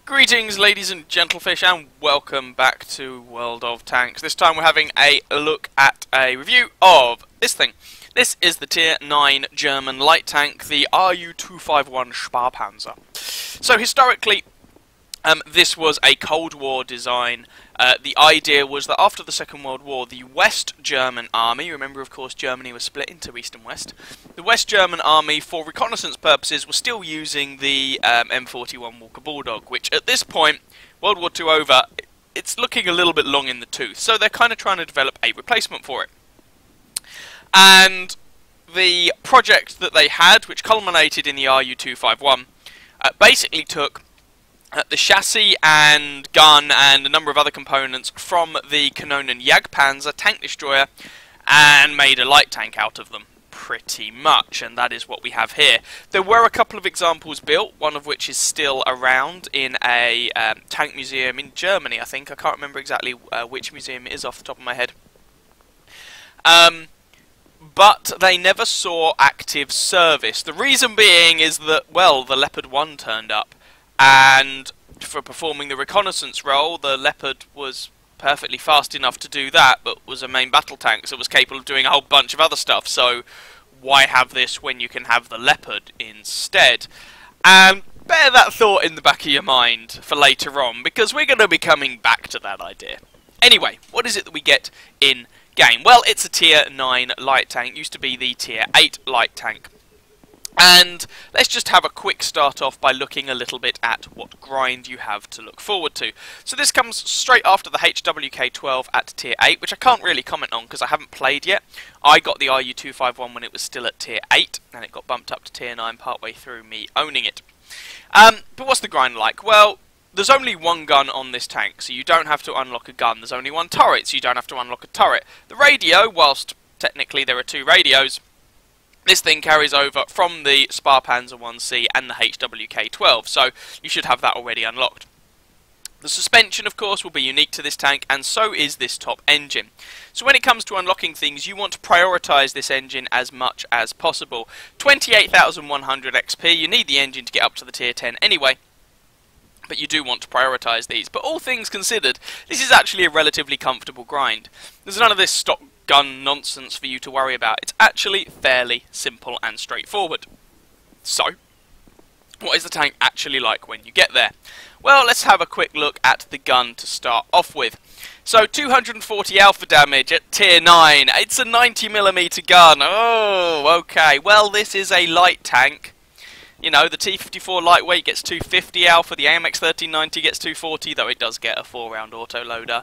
Greetings ladies and gentlefish, and welcome back to World of Tanks. This time we're having a look at a review of this thing. This is the Tier 9 German light tank, the RU-251 Sparpanzer. So historically, this was a Cold War design. The idea was that after the Second World War, the West German Army, remember of course Germany was split into East and West, the West German Army for reconnaissance purposes was still using the M41 Walker Bulldog, which at this point, World War II over, it's looking a little bit long in the tooth, so they're kind of trying to develop a replacement for it. And the project that they had, which culminated in the RU-251, basically took the chassis and gun and a number of other components from the Kanonen Jagdpanzer tank destroyer and made a light tank out of them, pretty much, and that is what we have here. There were a couple of examples built, one of which is still around in a tank museum in Germany, I think. I can't remember exactly which museum it is off the top of my head. But they never saw active service. The reason being is that, well, the Leopard 1 turned up, and for performing the reconnaissance role, the Leopard was perfectly fast enough to do that, but was a main battle tank, so it was capable of doing a whole bunch of other stuff. So why have this when you can have the Leopard instead? And bear that thought in the back of your mind for later on, because we're going to be coming back to that idea. Anyway, what is it that we get in game? Well, it's a Tier 9 light tank. Used to be the Tier 8 light tank. And let's just have a quick start off by looking a little bit at what grind you have to look forward to. So this comes straight after the HWK-12 at Tier 8, which I can't really comment on because I haven't played yet. I got the RU-251 when it was still at Tier 8, and it got bumped up to Tier 9 partway through me owning it. But what's the grind like? Well, there's only one gun on this tank, so you don't have to unlock a gun. There's only one turret, so you don't have to unlock a turret. The radio, whilst technically there are two radios, this thing carries over from the Sparpanzer 1C and the HWK-12, so you should have that already unlocked. The suspension, of course, will be unique to this tank, and so is this top engine. So when it comes to unlocking things, you want to prioritise this engine as much as possible. 28,100 XP, you need the engine to get up to the Tier 10 anyway, but you do want to prioritise these. But all things considered, this is actually a relatively comfortable grind. There's none of this stock gun nonsense for you to worry about. It's actually fairly simple and straightforward. So, what is the tank actually like when you get there? Well, let's have a quick look at the gun to start off with. So, 240 alpha damage at Tier 9. It's a 90mm gun. Oh, okay. Well, this is a light tank. You know, the T-54 lightweight gets 250 alpha, the AMX 1390 gets 240, though it does get a 4-round autoloader.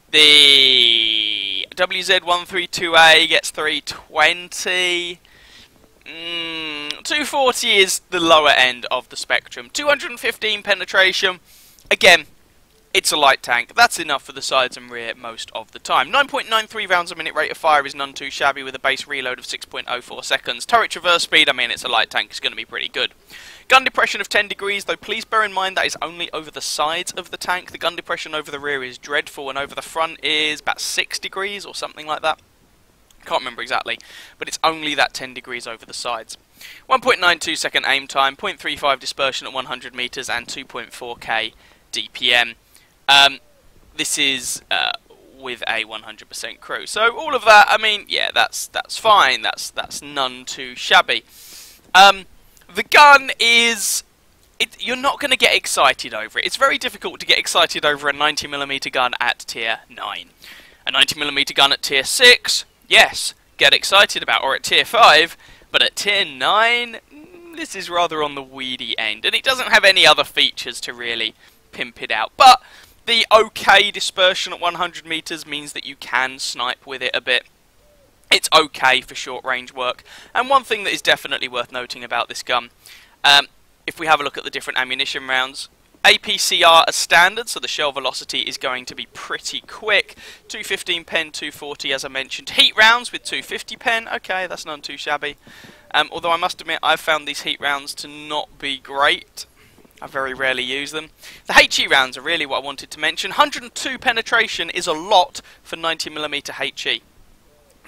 The WZ-132A gets 320. 240 is the lower end of the spectrum. 215 penetration. Again, it's a light tank. That's enough for the sides and rear most of the time. 9.93 rounds a minute rate of fire is none too shabby with a base reload of 6.04 seconds. Turret traverse speed, I mean, it's a light tank, it's going to be pretty good. Gun depression of 10 degrees, though please bear in mind that is only over the sides of the tank. The gun depression over the rear is dreadful, and over the front is about 6 degrees or something like that. Can't remember exactly, but it's only that 10 degrees over the sides. 1.92 second aim time, 0.35 dispersion at 100 meters, and 2.4k DPM. This is with a 100% crew. So all of that, I mean, yeah, that's fine. That's none too shabby. The gun is... you're not going to get excited over it. It's very difficult to get excited over a 90mm gun at Tier 9. A 90mm gun at Tier 6, yes, get excited about, or at Tier 5, but at Tier 9, this is rather on the weedy end, and it doesn't have any other features to really pimp it out. But the okay dispersion at 100 meters means that you can snipe with it a bit. It's okay for short range work. And one thing that is definitely worth noting about this gun, if we have a look at the different ammunition rounds, APCR as standard, so the shell velocity is going to be pretty quick. 215 pen, 240 as I mentioned. Heat rounds with 250 pen, okay, that's none too shabby. Although I must admit I've found these heat rounds to not be great. I very rarely use them. The HE rounds are really what I wanted to mention. 102 penetration is a lot for 90mm HE.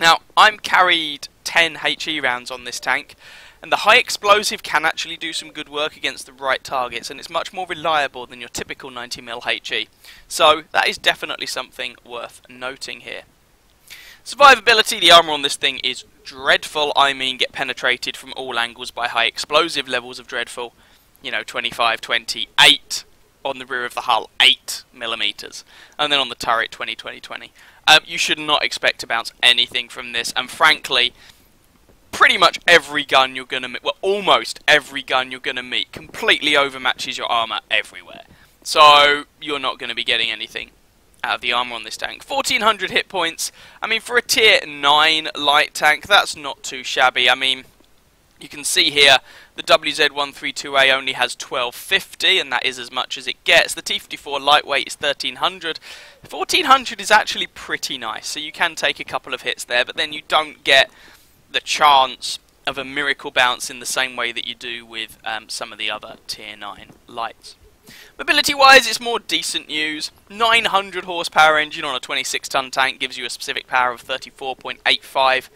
Now, I'm carried 10 HE rounds on this tank, And the high explosive can actually do some good work against the right targets, and it's much more reliable than your typical 90mm HE. So that is definitely something worth noting here. Survivability, the armour on this thing is dreadful. I mean, get penetrated from all angles by high explosive levels of dreadful. You know, 25, 28 on the rear of the hull, 8mm. And then on the turret, 20, 20, 20. You should not expect to bounce anything from this, and frankly, pretty much every gun you're going to meet, well, almost every gun you're going to meet, completely overmatches your armour everywhere. So, you're not going to be getting anything out of the armour on this tank. 1400 hit points. I mean, for a tier 9 light tank, that's not too shabby. I mean, you can see here, the WZ-132A only has 1250, and that is as much as it gets. The T-54 lightweight is 1300. 1400 is actually pretty nice, so you can take a couple of hits there, but then you don't get the chance of a miracle bounce in the same way that you do with some of the other tier 9 lights. Mobility wise, it's more decent news. 900 horsepower engine on a 26-ton tank gives you a specific power of 34.85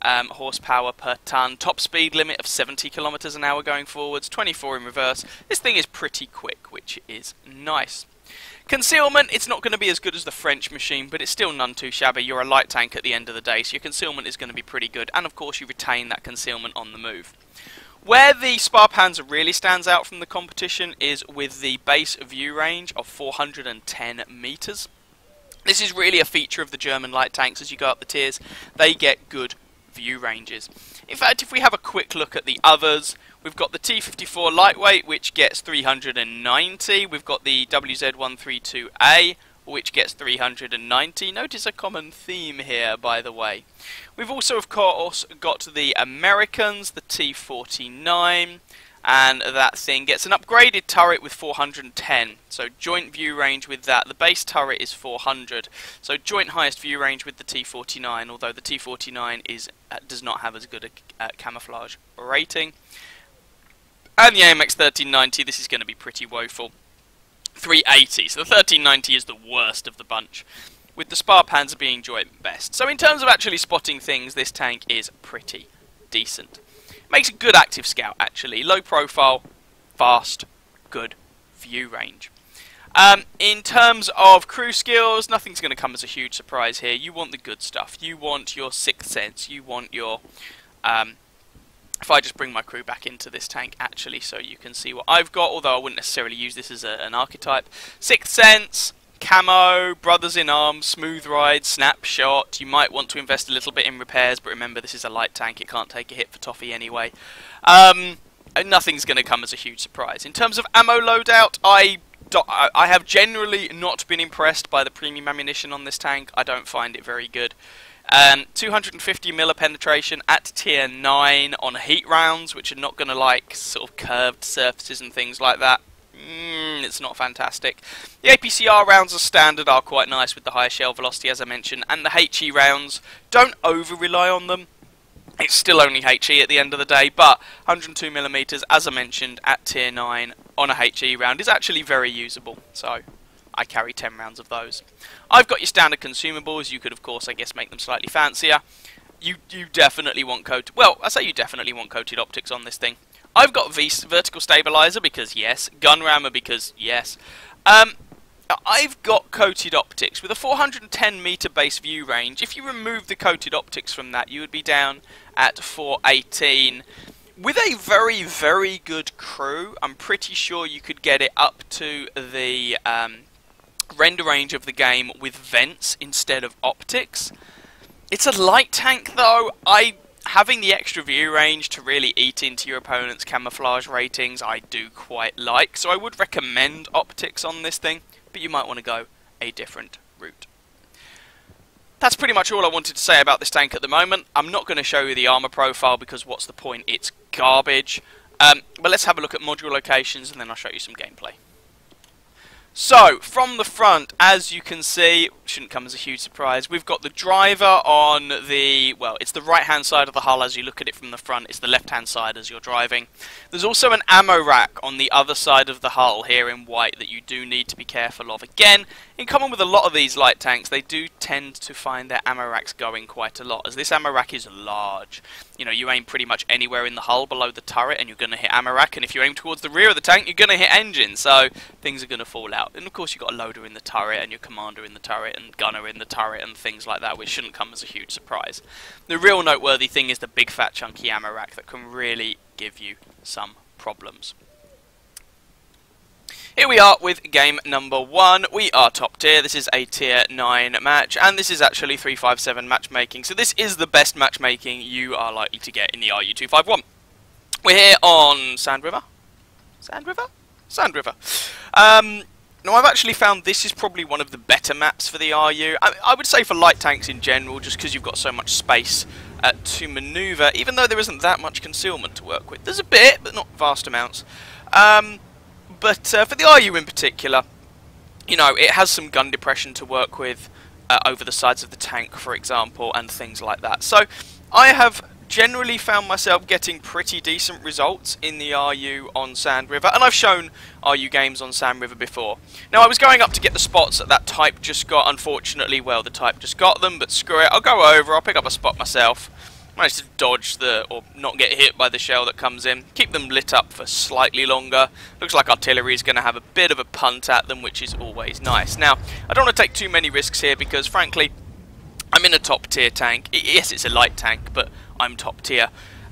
horsepower per ton. Top speed limit of 70 kilometers an hour going forwards, 24 in reverse. This thing is pretty quick, which is nice. Concealment, it's not going to be as good as the French machine, but it's still none too shabby. You're a light tank at the end of the day, so your concealment is going to be pretty good, and of course you retain that concealment on the move. Where the Sparpanzer really stands out from the competition is with the base view range of 410 meters. This is really a feature of the German light tanks. As you go up the tiers, they get good view ranges. In fact, if we have a quick look at the others, we've got the T-54 lightweight, which gets 390. We've got the WZ-132A, which gets 390. Notice a common theme here, by the way. We've also, of course, got the Americans, the T-49, and that thing gets an upgraded turret with 410. So joint view range with that. The base turret is 400. So joint highest view range with the T-49, although the T-49 does not have as good a camouflage rating. And the AMX 1390, this is going to be pretty woeful. 380, so the 1390 is the worst of the bunch, with the Sparpanzer being joint best. So in terms of actually spotting things, this tank is pretty decent. Makes a good active scout, actually. Low profile, fast, good view range. In terms of crew skills, nothing's going to come as a huge surprise here. You want the good stuff. You want your sixth sense. You want your... if I just bring my crew back into this tank, actually, so you can see what I've got, although I wouldn't necessarily use this as an archetype. Sixth sense, camo, brothers in arms, smooth ride, snapshot. You might want to invest a little bit in repairs, but remember this is a light tank, it can't take a hit for toffee anyway. Nothing's going to come as a huge surprise. In terms of ammo loadout, I have generally not been impressed by the premium ammunition on this tank. I don't find it very good. 250mm penetration at tier 9 on heat rounds, which are not going to like sort of curved surfaces and things like that. It's not fantastic. The APCR rounds are standard, are quite nice with the higher shell velocity, as I mentioned, and the HE rounds, don't over-rely on them. It's still only HE at the end of the day, but 102mm, as I mentioned, at tier 9 on a HE round is actually very usable, so I carry 10 rounds of those. I've got your standard consumables. You could, of course, I guess, make them slightly fancier. You definitely want coated... Well, I say you definitely want coated optics on this thing. I've got vertical stabilizer because yes. Gun rammer because yes. I've got coated optics. With a 410 meter base view range, if you remove the coated optics from that, you would be down at 418. With a very, very good crew, I'm pretty sure you could get it up to the render range of the game with vents instead of optics. It's a light tank though. Having the extra view range to really eat into your opponent's camouflage ratings, I do quite like. So I would recommend optics on this thing, but you might want to go a different route. That's pretty much all I wanted to say about this tank at the moment. I'm not going to show you the armor profile because what's the point? It's garbage. But let's have a look at module locations and then I'll show you some gameplay. So, from the front, as you can see, shouldn't come as a huge surprise, we've got the driver on the, well, it's the right-hand side of the hull as you look at it from the front, it's the left-hand side as you're driving. There's also an ammo rack on the other side of the hull here in white that you do need to be careful of. Again, in common with a lot of these light tanks, they do tend to find their ammo racks going quite a lot, as this ammo rack is large. you know, you aim pretty much anywhere in the hull below the turret and you're going to hit ammo rack, and if you aim towards the rear of the tank, you're going to hit engine, so things are going to fall out. And of course you've got a loader in the turret, and your commander in the turret, and gunner in the turret, and things like that, which shouldn't come as a huge surprise. The real noteworthy thing is the big fat chunky ammo rack that can really give you some problems. Here we are with game number 1. We are top tier. This is a tier 9 match, and this is actually 357 matchmaking. So this is the best matchmaking you are likely to get in the RU251. We're here on Sand River. Sand River? Sand River. Now I've actually found this is probably one of the better maps for the RU. I would say for light tanks in general, just because you've got so much space to manoeuvre, even though there isn't that much concealment to work with. There's a bit, but not vast amounts. But for the RU in particular, you know, it has some gun depression to work with over the sides of the tank, for example, and things like that. So I have generally found myself getting pretty decent results in the RU on Sand River, and I've shown RU games on Sand River before. Now I was going up to get the spots that that type just got. Unfortunately, well, the type just got them, but screw it, I'll go over, I'll pick up a spot myself. Managed to dodge or not get hit by the shell that comes in. Keep them lit up for slightly longer. Looks like artillery is going to have a bit of a punt at them, which is always nice. Now, I don't want to take too many risks here because, frankly, I'm in a top tier tank. Yes, it's a light tank, but I'm top tier.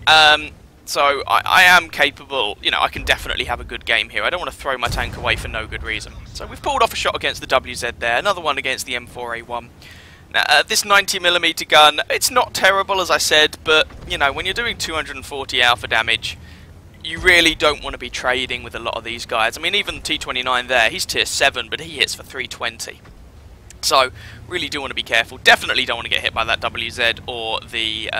So I am capable, you know, I can definitely have a good game here. I don't want to throw my tank away for no good reason. So we've pulled off a shot against the WZ there, another one against the M4A1. Now, this 90mm gun, it's not terrible as I said, but, you know, when you're doing 240 alpha damage, you really don't want to be trading with a lot of these guys. I mean, even T29 there, he's tier 7, but he hits for 320. So, really do want to be careful. Definitely don't want to get hit by that WZ or the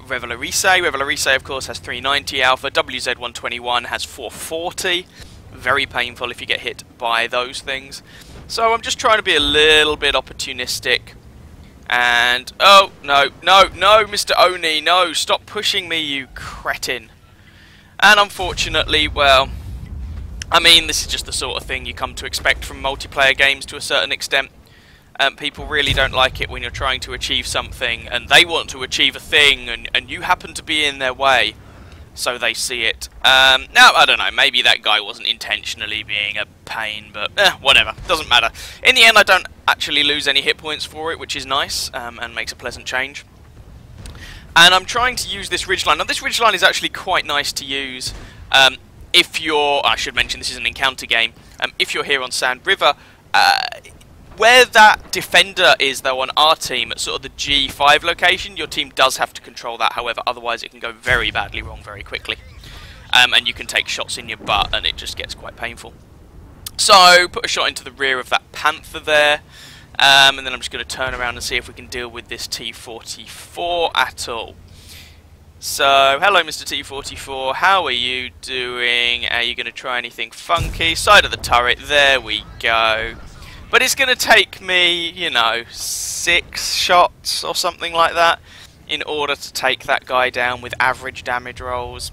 Revelarice. Revelarice, of course, has 390 alpha. WZ 121 has 440. Very painful if you get hit by those things. So I'm just trying to be a little bit opportunistic. And, oh, no, Mr. Oni, no, stop pushing me, you cretin. And unfortunately, well, I mean, this is just the sort of thing you come to expect from multiplayer games to a certain extent. People really don't like it when you're trying to achieve something, and they want to achieve a thing, and you happen to be in their way. So they see it. Now, I don't know, maybe that guy wasn't intentionally being a pain, but whatever, doesn't matter. In the end, I don't actually lose any hit points for it, which is nice, and makes a pleasant change. And I'm trying to use this ridgeline. Now, this ridgeline is actually quite nice to use if you're... I should mention this is an encounter game. If you're here on Sand River, where that defender is, though, on our team, at sort of the G5 location, your team does have to control that. However, otherwise it can go very badly wrong very quickly. And you can take shots in your butt, and it just gets quite painful. So, put a shot into the rear of that Panther there. And then I'm just going to turn around and see if we can deal with this T44 at all. So, hello Mr. T44, how are you doing? Are you going to try anything funky? Side of the turret, there we go. But it's going to take me, you know, 6 shots or something like that in order to take that guy down with average damage rolls.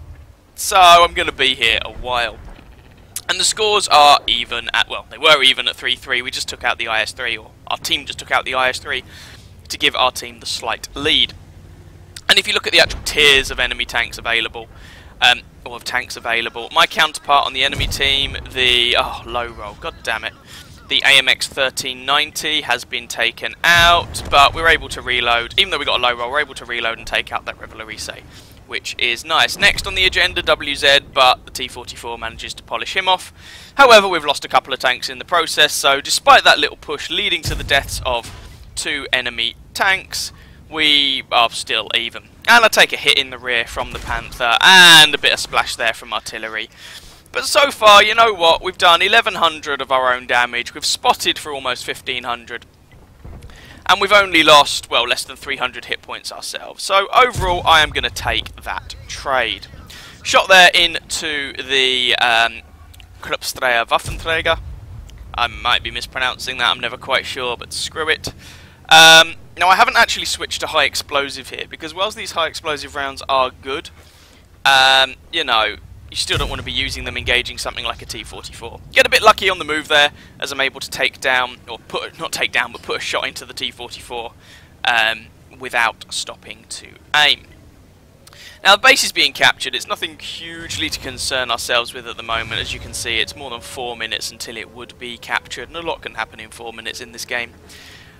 So I'm going to be here a while. And the scores are even at, well, they were even at 3-3. We just took out the IS-3, or our team just took out the IS-3 to give our team the slight lead. And if you look at the actual tiers of enemy tanks available, or of tanks available, my counterpart on the enemy team, the, low roll, god damn it. The AMX 1390 has been taken out, but we're able to reload. Even though we got a low roll, we're able to reload and take out that Revelarice, which is nice. Next on the agenda, WZ, but the T44 manages to polish him off. However, we've lost a couple of tanks in the process, so despite that little push leading to the deaths of 2 enemy tanks, we are still even. And I take a hit in the rear from the Panther, and a bit of splash there from artillery. But so far, you know what, we've done 1100 of our own damage, we've spotted for almost 1500, and we've only lost, well, less than 300 hit points ourselves. So overall, I am going to take that trade. Shot there into the Klubstreher Waffenträger. I might be mispronouncing that, I'm never quite sure, but screw it. Now, I haven't actually switched to high explosive here, because whilst these high explosive rounds are good, you know, you still don't want to be using them engaging something like a T44. Get a bit lucky on the move there, as I'm able to take down, or not take down, but put a shot into the T44 without stopping to aim. Now the base is being captured. It's nothing hugely to concern ourselves with at the moment. As you can see, it's more than 4 minutes until it would be captured, and a lot can happen in 4 minutes in this game.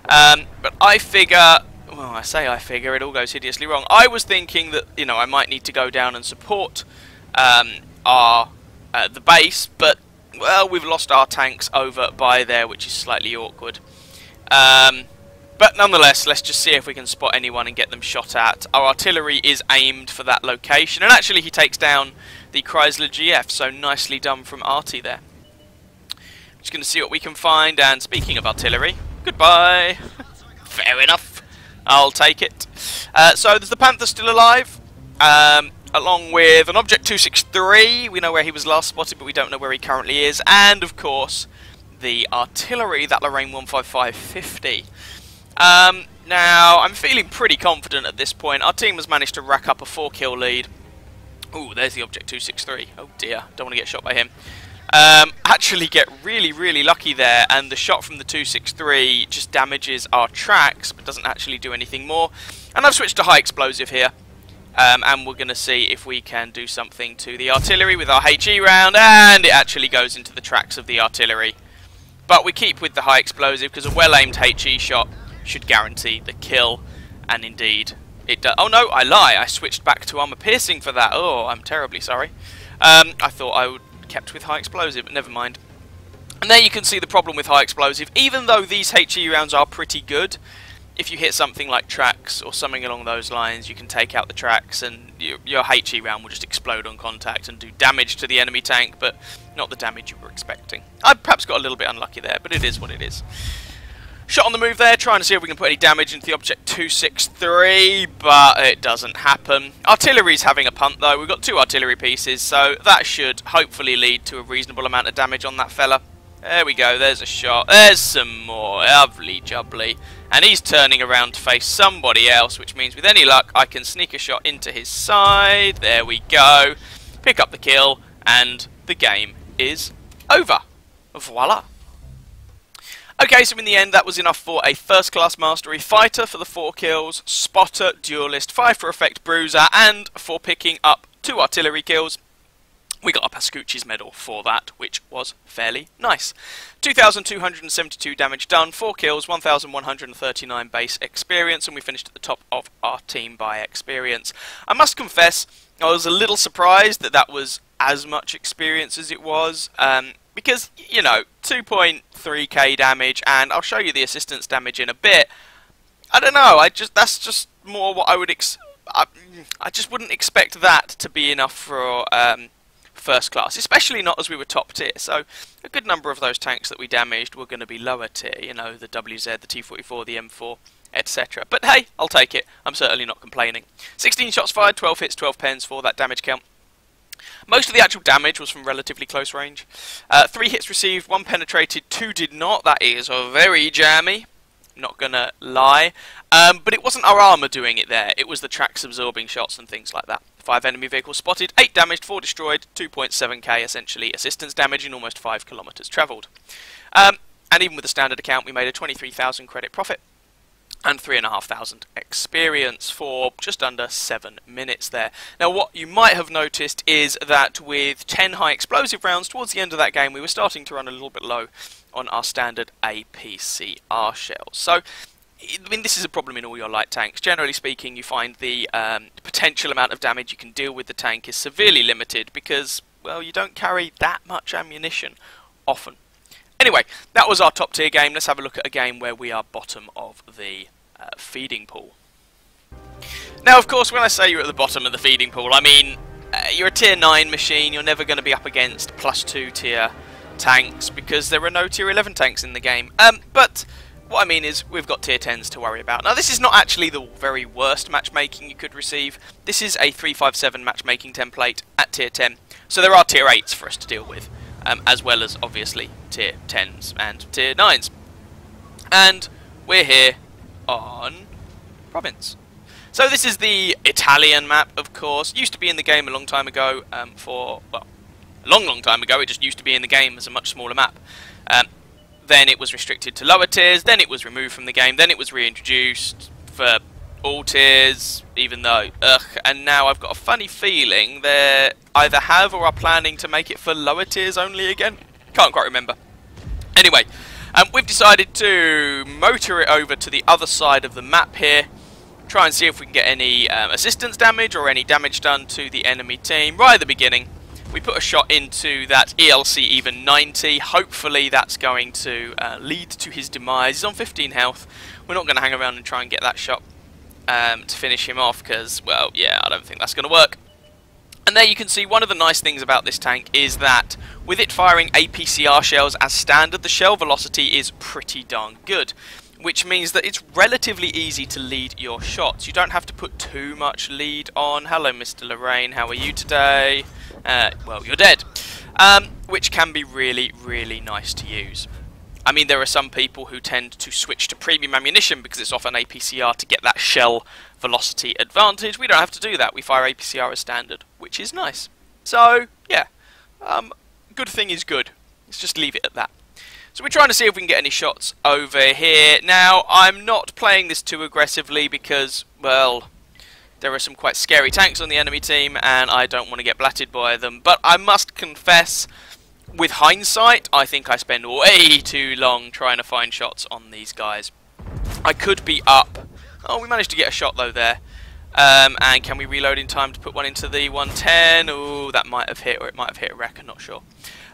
But I figure, well, I figure, it all goes hideously wrong. I was thinking that, you know, I might need to go down and support the base, but, well, we've lost our tanks over by there, which is slightly awkward. But nonetheless, let's just see if we can spot anyone and get them shot at. Our artillery is aimed for that location, and actually he takes down the Chrysler GF, so nicely done from Artie there. Just going to see what we can find, and speaking of artillery, goodbye. Fair enough, I'll take it. So there's the Panther still alive, along with an Object 263. We know where he was last spotted, but we don't know where he currently is, and of course the artillery, that Lorraine 155-50. Now, I'm feeling pretty confident at this point. Our team has managed to rack up a 4-kill lead. Ooh, there's the Object 263. Oh dear, don't want to get shot by him. Actually get really, really lucky there, and the shot from the 263 just damages our tracks, but doesn't actually do anything more. And I've switched to high explosive here, and we're going to see if we can do something to the artillery with our HE round, and it actually goes into the tracks of the artillery. But we keep with the high explosive, because a well-aimed HE shot should guarantee the kill, and indeed it does. Oh no, I lie, I switched back to armor piercing for that. Oh, I'm terribly sorry. I thought I would kept with high explosive, but never mind. And there you can see the problem with high explosive. Even though these HE rounds are pretty good, if you hit something like tracks or something along those lines, you can take out the tracks, and your HE round will just explode on contact and do damage to the enemy tank, but not the damage you were expecting. I perhaps got a little bit unlucky there, but it is what it is. Shot on the move there, trying to see if we can put any damage into the Object 263, but it doesn't happen. Artillery's having a punt though. We've got 2 artillery pieces, so that should hopefully lead to a reasonable amount of damage on that fella. There we go, there's a shot. There's some more. Lovely jubbly. And he's turning around to face somebody else, which means with any luck I can sneak a shot into his side. There we go. Pick up the kill, and the game is over. Voila. Okay, so in the end that was enough for a first class mastery, fighter for the 4 kills, spotter, duelist, 5 for effect, bruiser, and for picking up 2 artillery kills. We got a Pascucci's medal for that, which was fairly nice. 2,272 damage done, 4 kills, 1,139 base experience, and we finished at the top of our team by experience. I must confess, I was a little surprised that that was as much experience as it was, because, you know, 2.3k damage, and I'll show you the assistance damage in a bit. I don't know, that's just more what I would I just wouldn't expect that to be enough for first class, especially not as we were top tier. So a good number of those tanks that we damaged were going to be lower tier, you know, the WZ, the T44, the M4, etc. But hey, I'll take it. I'm certainly not complaining. 16 shots fired, 12 hits, 12 pens for that damage count. Most of the actual damage was from relatively close range. 3 hits received, 1 penetrated, 2 did not. That is very jammy, not gonna lie. But it wasn't our armour doing it there, it was the tracks absorbing shots and things like that. 5 enemy vehicles spotted, 8 damaged, 4 destroyed, 2.7k essentially assistance damage in almost 5 kilometres travelled. And even with the standard account we made a 23,000 credit profit and 3,500 experience for just under 7 minutes there. Now what you might have noticed is that with 10 high explosive rounds towards the end of that game we were starting to run a little bit low on our standard APCR shells. So I mean, this is a problem in all your light tanks. Generally speaking, you find the potential amount of damage you can deal with the tank is severely limited because, well, you don't carry that much ammunition often. Anyway, that was our top tier game. Let's have a look at a game where we are bottom of the feeding pool. Now, of course, when I say you're at the bottom of the feeding pool, I mean you're a tier 9 machine. You're never going to be up against +2 tier tanks because there are no tier 11 tanks in the game. But what I mean is we've got tier 10s to worry about. Now, this is not actually the very worst matchmaking you could receive. This is a 357 matchmaking template at tier 10. So there are tier 8s for us to deal with, as well as, obviously, tier 10s and tier 9s. And we're here on Province. So this is the Italian map, of course. Used to be in the game a long time ago well, a long time ago. It just used to be in the game as a much smaller map. Then it was restricted to lower tiers, then it was removed from the game, then it was reintroduced for all tiers, even though, and now I've got a funny feeling they either have or are planning to make it for lower tiers only again. Can't quite remember. Anyway, we've decided to motor it over to the other side of the map here, try and see if we can get any assistance damage or any damage done to the enemy team. Right at the beginning, we put a shot into that ELC even 90. Hopefully that's going to lead to his demise. He's on 15 health. We're not going to hang around and try and get that shot to finish him off because, well, yeah, I don't think that's going to work. And there you can see one of the nice things about this tank is that with it firing APCR shells as standard, the shell velocity is pretty darn good, which means that it's relatively easy to lead your shots. You don't have to put too much lead on. Hello, Mr. Lorraine, how are you today? Well, you're dead. Which can be really, really nice to use. I mean, there are some people who tend to switch to premium ammunition because it's often APCR to get that shell velocity advantage. We don't have to do that. We fire APCR as standard, which is nice. So, yeah. Good thing is good. Let's just leave it at that. So we're trying to see if we can get any shots over here. Now, I'm not playing this too aggressively because, well, there are some quite scary tanks on the enemy team and I don't want to get blatted by them. But I must confess, with hindsight, I think I spend way too long trying to find shots on these guys. I could be up. Oh, we managed to get a shot though there. And can we reload in time to put one into the 110? Oh, that might have hit, or it might have hit a wreck, I'm not sure.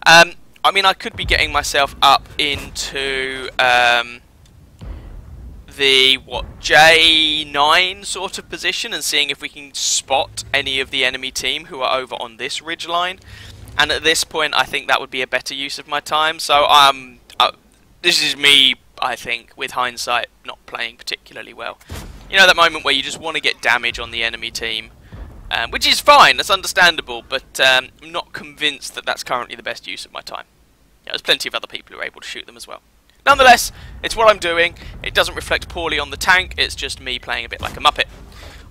I mean, I could be getting myself up into the, J9 sort of position and seeing if we can spot any of the enemy team who are over on this ridge line. And at this point, I think that would be a better use of my time. So, this is me, I think, with hindsight, not playing particularly well. You know, that moment where you just want to get damage on the enemy team, which is fine, that's understandable, but I'm not convinced that that's currently the best use of my time. Yeah, there's plenty of other people who are able to shoot them as well. Nonetheless, it's what I'm doing. It doesn't reflect poorly on the tank, it's just me playing a bit like a muppet.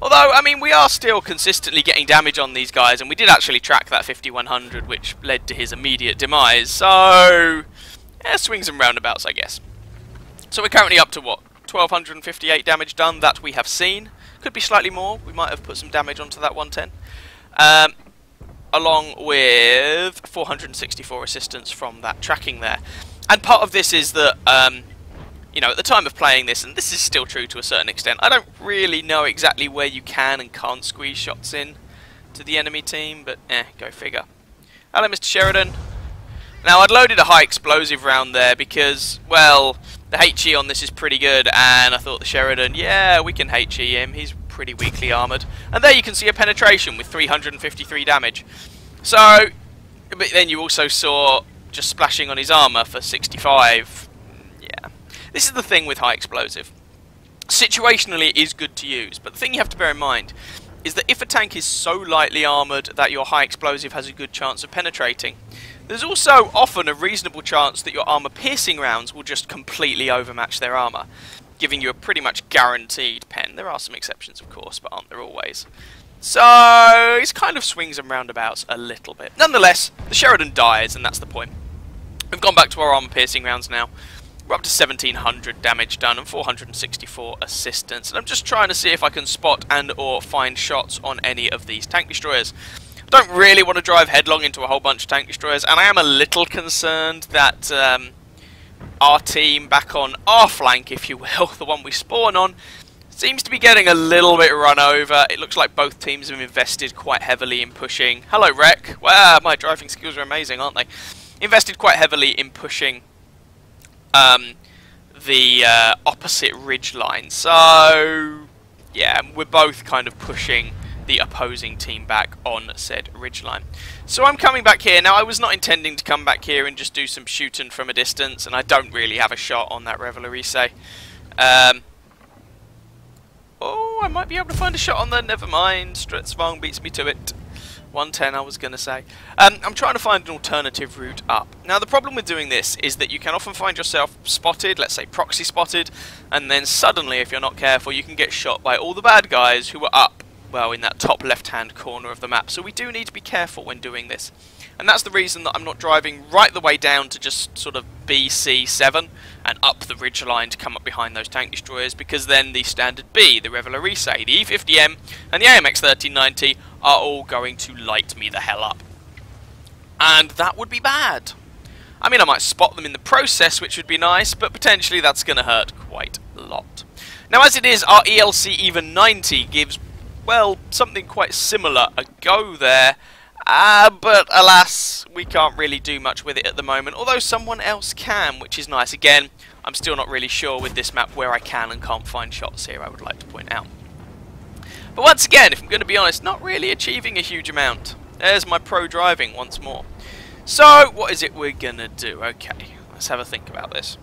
Although, I mean, we are still consistently getting damage on these guys, and we did actually track that 5100, which led to his immediate demise. So, yeah, swings and roundabouts, I guess. So we're currently up to, what, 1258 damage done that we have seen. Could be slightly more. We might have put some damage onto that 110. Along with 464 assistance from that tracking there. And part of this is that, you know, at the time of playing this, and this is still true to a certain extent, I don't really know exactly where you can and can't squeeze shots in to the enemy team, but go figure. Hello, Mr. Sheridan. Now, I'd loaded a high explosive round there because, well, the HE on this is pretty good, and I thought the Sheridan, yeah, we can HE him, he's pretty weakly armoured. And there you can see a penetration with 353 damage. So, but then you also saw just splashing on his armour for 65. Yeah. This is the thing with high explosive. Situationally it is good to use, but the thing you have to bear in mind is that if a tank is so lightly armoured that your high explosive has a good chance of penetrating, there's also often a reasonable chance that your armour piercing rounds will just completely overmatch their armour, giving you a pretty much guaranteed pen. There are some exceptions, of course, but aren't there always? So, it kind of swings and roundabouts a little bit. Nonetheless, the Sheridan dies, and that's the point. We've gone back to our armour piercing rounds now. We're up to 1700 damage done and 464 assistance. And I'm just trying to see if I can spot and or find shots on any of these tank destroyers. I don't really want to drive headlong into a whole bunch of tank destroyers, and I am a little concerned that our team back on our flank, if you will, the one we spawn on, seems to be getting a little bit run over. It looks like both teams have invested quite heavily in pushing. Hello, Rec. Wow, my driving skills are amazing, aren't they? Invested quite heavily in pushing the opposite ridge line. So, yeah, we're both kind of pushing the opposing team back on said ridgeline. So I'm coming back here. Now, I was not intending to come back here and just do some shooting from a distance, and I don't really have a shot on that Revelry, say. Oh, I might be able to find a shot on there. Never mind. Stratsvang beats me to it. 110, I was going to say. I'm trying to find an alternative route up. Now, the problem with doing this is that you can often find yourself spotted, let's say proxy spotted, and then suddenly, if you're not careful, you can get shot by all the bad guys who are up well, in that top left-hand corner of the map. So we do need to be careful when doing this. And that's the reason that I'm not driving right the way down to just sort of BC7 and up the ridgeline to come up behind those tank destroyers, because then the Standard B, the Reveillerise, the E50M and the AMX 1390 are all going to light me the hell up. And that would be bad. I mean, I might spot them in the process, which would be nice, but potentially that's going to hurt quite a lot. Now, as it is, our ELC even 90 gives, well, something quite similar a go there. But alas, we can't really do much with it at the moment, although someone else can, which is nice. Again, I'm still not really sure with this map where I can and can't find shots here, I would like to point out. But once again, if I'm going to be honest, not really achieving a huge amount. There's my pro driving once more. So, what is it we're going to do? Okay, let's have a think about this.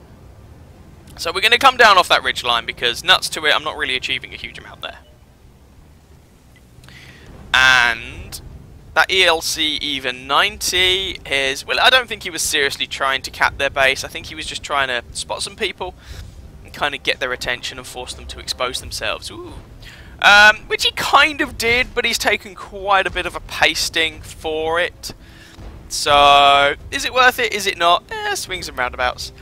So we're going to come down off that ridgeline, because nuts to it, I'm not really achieving a huge amount there. And that ELC even 90 is, well, I don't think he was seriously trying to cap their base. I think he was just trying to spot some people and kind of get their attention and force them to expose themselves. Ooh. Which he kind of did, but he's taken quite a bit of a pasting for it. So, is it worth it? Is it not? Swings and roundabouts.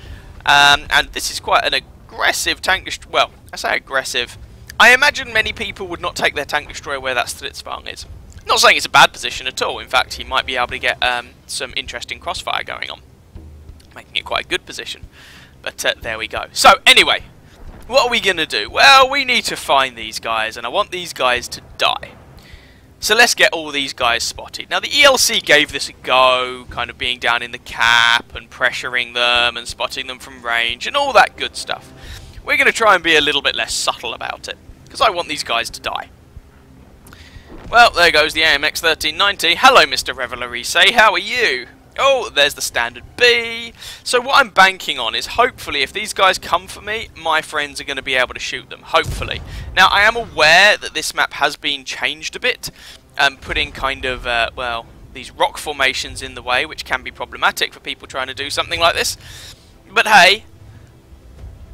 And this is quite an aggressive tank destroyer. Well, I say aggressive. I imagine many people would not take their tank destroyer where that Stritzwang is. Not saying it's a bad position at all. In fact, he might be able to get some interesting crossfire going on, making it quite a good position. But there we go. So, anyway, what are we going to do? Well, we need to find these guys, and I want these guys to die. So let's get all these guys spotted. Now, the ELC gave this a go, kind of being down in the cap and pressuring them and spotting them from range and all that good stuff. We're going to try and be a little bit less subtle about it, because I want these guys to die. Well, there goes the AMX 1390. Hello, Mr. Reveillerise, how are you? Oh, there's the Standard B. So what I'm banking on is, hopefully, if these guys come for me, my friends are going to be able to shoot them, hopefully. Now, I am aware that this map has been changed a bit, putting kind of, well, these rock formations in the way, which can be problematic for people trying to do something like this. But hey,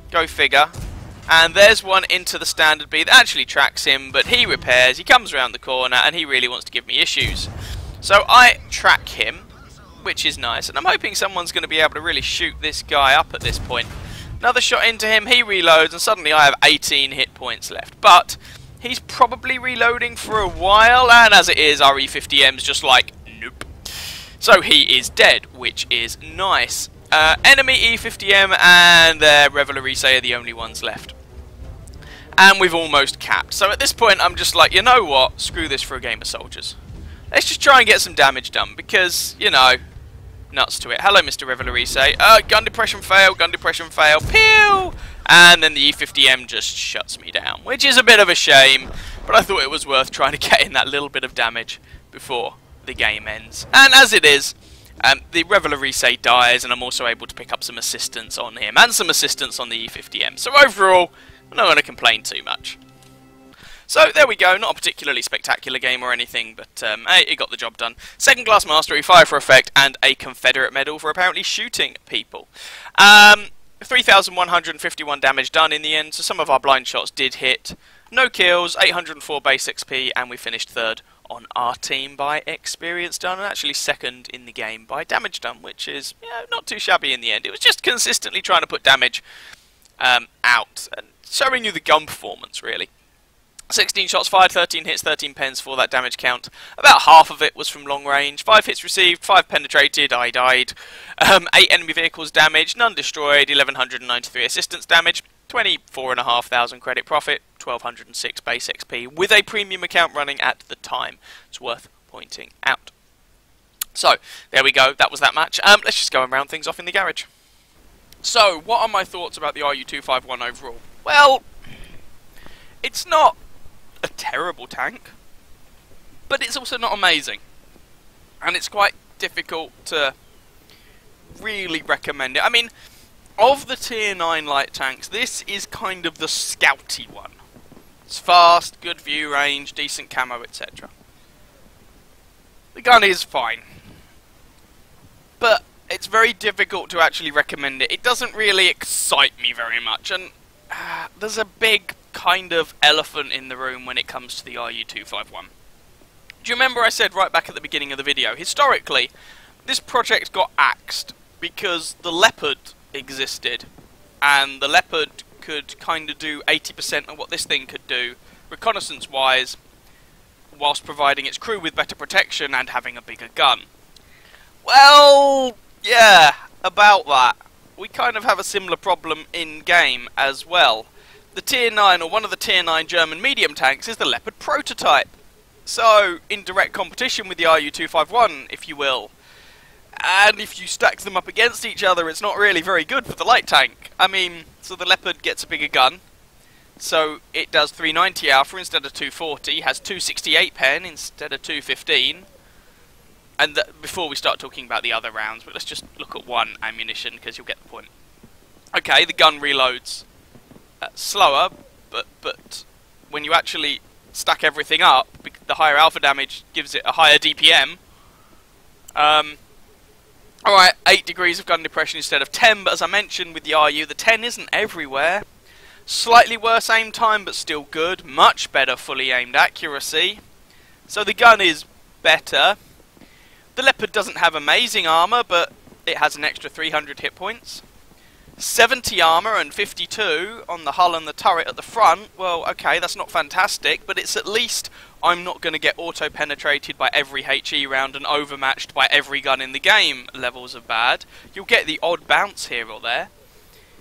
go figure. And there's one into the Standard B that actually tracks him, but he repairs, he comes around the corner, and he really wants to give me issues. So I track him, which is nice, and I'm hoping someone's going to be able to really shoot this guy up at this point. Another shot into him, he reloads, and suddenly I have 18 hit points left. But he's probably reloading for a while, and as it is, our E50M's just like, nope. So he is dead, which is nice. Enemy E50M and their Reveillerise are the only ones left. And we've almost capped. So at this point, I'm just like, you know what? Screw this for a game of soldiers. Let's just try and get some damage done, because, you know, nuts to it. Hello, Mr. Reveillerise. Gun depression fail, pew! And then the E50M just shuts me down, which is a bit of a shame, but I thought it was worth trying to get in that little bit of damage before the game ends. And as it is, the Reveillerise dies, and I'm also able to pick up some assistance on him, and some assistance on the E50M. So overall, I'm not going to complain too much. So there we go, not a particularly spectacular game or anything, but hey, it got the job done. Second class mastery, fire for effect, and a Confederate medal for apparently shooting people. 3,151 damage done in the end, so some of our blind shots did hit. No kills, 804 base XP, and we finished third on our team by experience done, and actually second in the game by damage done, which is, you know, not too shabby in the end. It was just consistently trying to put damage out, and showing you the gun performance, really. 16 shots fired, 13 hits, 13 pens for that damage count. About half of it was from long range. 5 hits received, 5 penetrated, I died. 8 enemy vehicles damaged, none destroyed, 1,193 assistance damage, 24,500 credit profit, 1,206 base XP, with a premium account running at the time. It's worth pointing out. So, there we go, that was that match. Let's just go and round things off in the garage. So, what are my thoughts about the RU-251 overall? Well, it's not a terrible tank, but it's also not amazing, and it's quite difficult to really recommend it. I mean, of the tier 9 light tanks, this is kind of the scouty one. It's fast, good view range, decent camo, etc. The gun is fine, but it's very difficult to actually recommend it. It doesn't really excite me very much, and there's a big kind of elephant in the room when it comes to the RU-251. Do you remember I said right back at the beginning of the video, historically, this project got axed because the Leopard existed, and the Leopard could kind of do 80% of what this thing could do, reconnaissance-wise, whilst providing its crew with better protection and having a bigger gun. Well, yeah, about that. We kind of have a similar problem in-game as well. The Tier 9, or one of the Tier 9 German medium tanks, is the Leopard prototype. So, in direct competition with the RU-251, if you will. And if you stack them up against each other, it's not really very good for the light tank. I mean, so the Leopard gets a bigger gun. So, it does 390 alpha instead of 240, has 268 pen instead of 215. And before we start talking about the other rounds, but let's just look at one ammunition, because you'll get the point. Okay, the gun reloads slower, but when you actually stack everything up, the higher alpha damage gives it a higher DPM. Alright, 8 degrees of gun depression instead of 10, but as I mentioned with the RU, the 10 isn't everywhere. Slightly worse aim time, but still good. Much better fully aimed accuracy. So the gun is better. The Leopard doesn't have amazing armor, but it has an extra 300 hit points. 70 armor and 52 on the hull and the turret at the front. Well, okay, that's not fantastic, but it's at least I'm not going to get auto-penetrated by every HE round and overmatched by every gun in the game levels of bad. You'll get the odd bounce here or there.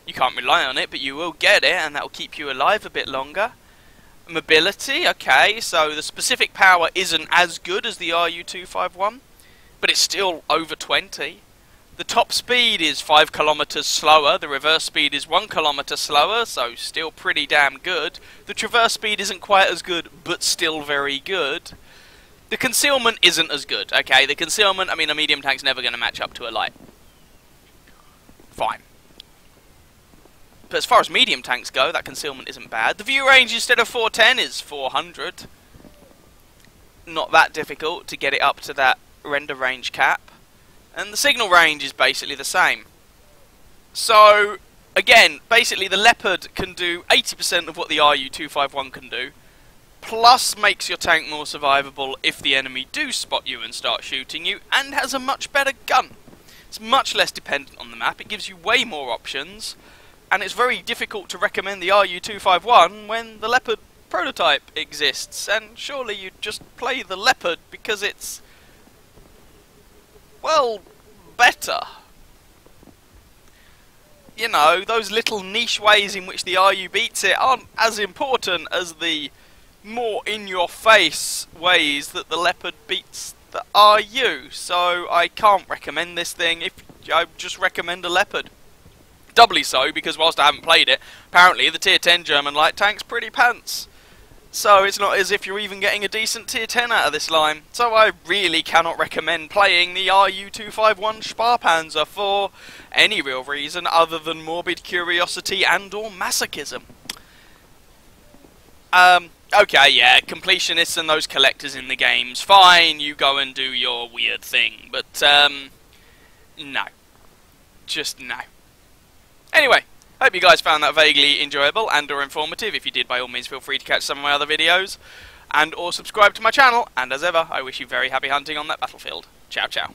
You can't rely on it, but you will get it, and that will keep you alive a bit longer. Mobility, okay, so the specific power isn't as good as the RU-251, but it's still over 20. The top speed is 5 kilometers slower, the reverse speed is 1 kilometer slower, so still pretty damn good. The traverse speed isn't quite as good, but still very good. The concealment isn't as good, okay? The concealment, I mean, a medium tank's never going to match up to a light. Fine. But as far as medium tanks go, that concealment isn't bad. The view range instead of 410 is 400. Not that difficult to get it up to that render range cap. And the signal range is basically the same. So, again, basically the Leopard can do 80% of what the RU-251 can do, plus makes your tank more survivable if the enemy do spot you and start shooting you, and has a much better gun. It's much less dependent on the map, it gives you way more options, and it's very difficult to recommend the RU-251 when the Leopard prototype exists, and surely you'd just play the Leopard because it's, well, better. You know, those little niche ways in which the RU beats it aren't as important as the more in-your-face ways that the Leopard beats the RU. So I can't recommend this thing. I just recommend a Leopard. Doubly so, because whilst I haven't played it, apparently the Tier 10 German light tank's pretty pants. So it's not as if you're even getting a decent Tier 10 out of this line. So I really cannot recommend playing the RU-251 Sparpanzer for any real reason other than morbid curiosity and or masochism. Okay, yeah, completionists and those collectors in the games, fine, you go and do your weird thing. But, no. Just no. Anyway. Hope you guys found that vaguely enjoyable and or informative. If you did, by all means feel free to catch some of my other videos and or subscribe to my channel, and as ever I wish you very happy hunting on that battlefield. Ciao ciao.